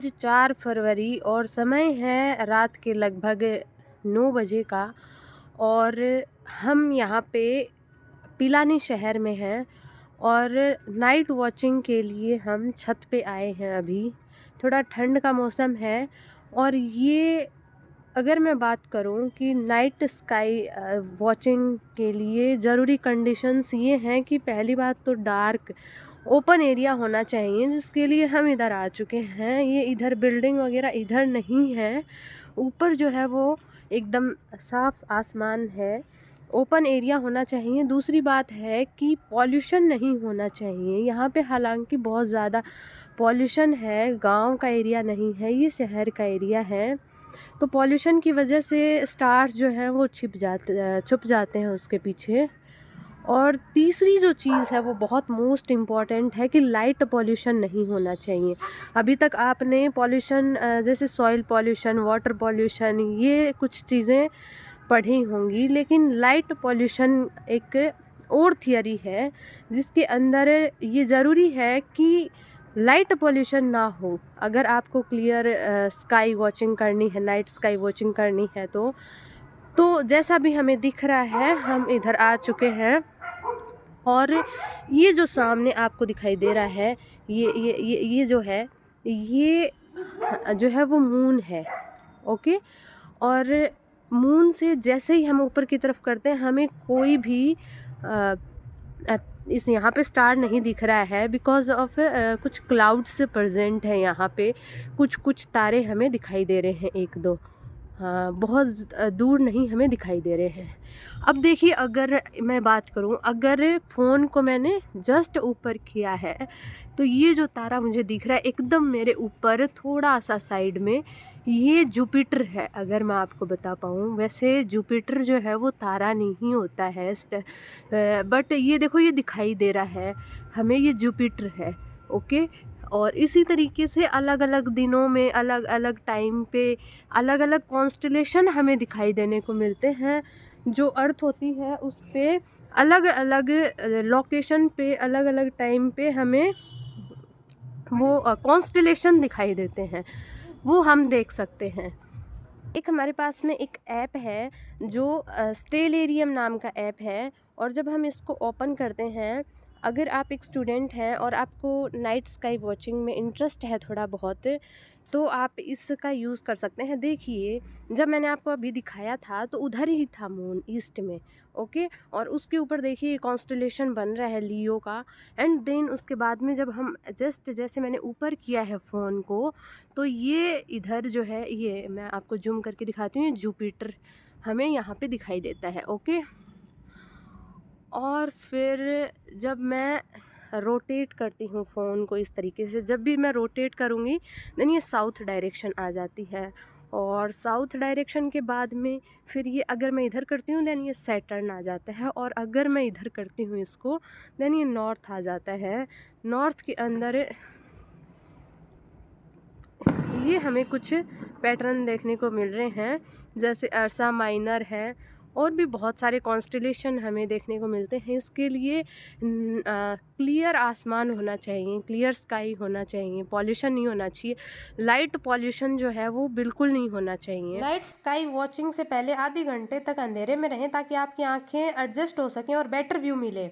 आज 4 फरवरी और समय है रात के लगभग 9 बजे का। और हम यहाँ पे पिलानी शहर में हैं और नाइट वॉचिंग के लिए हम छत पे आए हैं। अभी थोड़ा ठंड का मौसम है और ये अगर मैं बात करूँ कि नाइट स्काई वॉचिंग के लिए ज़रूरी कंडीशंस ये हैं कि पहली बात तो डार्क ओपन एरिया होना चाहिए, जिसके लिए हम इधर आ चुके हैं। ये इधर बिल्डिंग वगैरह इधर नहीं है, ऊपर जो है वो एकदम साफ आसमान है। ओपन एरिया होना चाहिए। दूसरी बात है कि पॉल्यूशन नहीं होना चाहिए यहाँ पे। हालांकि बहुत ज़्यादा पॉल्यूशन है, गांव का एरिया नहीं है, ये शहर का एरिया है। तो पॉल्यूशन की वजह से स्टार्स जो हैं वो छुप जाते हैं उसके पीछे। और तीसरी जो चीज़ है वो बहुत मोस्ट इम्पॉर्टेंट है कि लाइट पॉल्यूशन नहीं होना चाहिए। अभी तक आपने पॉल्यूशन जैसे सॉइल पॉल्यूशन, वाटर पॉल्यूशन, ये कुछ चीज़ें पढ़ी होंगी, लेकिन लाइट पॉल्यूशन एक और थियरी है जिसके अंदर ये ज़रूरी है कि लाइट पॉल्यूशन ना हो। अगर आपको क्लियर स्काई वॉचिंग करनी है, नाइट स्काई वॉचिंग करनी है तो जैसा भी हमें दिख रहा है, हम इधर आ चुके हैं। और ये जो सामने आपको दिखाई दे रहा है, ये जो है, ये जो है वो मून है। ओके। और मून से जैसे ही हम ऊपर की तरफ करते हैं, हमें कोई भी अ, अ, इस यहाँ पे स्टार नहीं दिख रहा है, बिकॉज ऑफ कुछ क्लाउड्स प्रेजेंट है यहाँ पे। कुछ कुछ तारे हमें दिखाई दे रहे हैं, एक दो, हाँ, बहुत दूर नहीं हमें दिखाई दे रहे हैं। अब देखिए, अगर मैं बात करूं, अगर फ़ोन को मैंने जस्ट ऊपर किया है तो ये जो तारा मुझे दिख रहा है एकदम मेरे ऊपर थोड़ा सा साइड में, ये जुपिटर है। अगर मैं आपको बता पाऊँ, वैसे जुपिटर जो है वो तारा नहीं होता है, बट ये देखो, ये दिखाई दे रहा है हमें, ये जुपिटर है। ओके। और इसी तरीके से अलग अलग दिनों में, अलग अलग टाइम पे अलग अलग कॉन्स्टलेशन हमें दिखाई देने को मिलते हैं। जो अर्थ होती है उस पे अलग अलग लोकेशन पे, अलग अलग टाइम पे हमें वो कॉन्स्टलेशन दिखाई देते हैं, वो हम देख सकते हैं। एक हमारे पास में एक ऐप है जो स्टेलेरियम नाम का ऐप है। और जब हम इसको ओपन करते हैं, अगर आप एक स्टूडेंट हैं और आपको नाइट स्काई वॉचिंग में इंटरेस्ट है थोड़ा बहुत, तो आप इसका यूज़ कर सकते हैं। देखिए, जब मैंने आपको अभी दिखाया था तो उधर ही था मून, ईस्ट में। ओके। और उसके ऊपर देखिए कॉन्स्टलेशन बन रहा है लियो का। एंड देन उसके बाद में जब हम जस्ट जैसे मैंने ऊपर किया है फ़ोन को, तो ये इधर जो है, ये मैं आपको जूम करके दिखाती हूँ, ये जुपिटर हमें यहाँ पे दिखाई देता है। ओके। और फिर जब मैं रोटेट करती हूँ फ़ोन को इस तरीके से, जब भी मैं रोटेट करूँगी देन ये साउथ डायरेक्शन आ जाती है। और साउथ डायरेक्शन के बाद में फिर ये, अगर मैं इधर करती हूँ देन ये सैटर्न आ जाता है। और अगर मैं इधर करती हूँ इसको, देन ये नॉर्थ आ जाता है। नॉर्थ के अंदर ये हमें कुछ पैटर्न देखने को मिल रहे हैं, जैसे अर्सा माइनर है, और भी बहुत सारे कॉन्स्टलेशन हमें देखने को मिलते हैं। इसके लिए क्लियर आसमान होना चाहिए, क्लियर स्काई होना चाहिए, पॉल्यूशन नहीं होना चाहिए। लाइट पॉल्यूशन जो है वो बिल्कुल नहीं होना चाहिए। नाइट स्काई वॉचिंग से पहले आधे घंटे तक अंधेरे में रहें ताकि आपकी आंखें एडजस्ट हो सकें और बेटर व्यू मिले।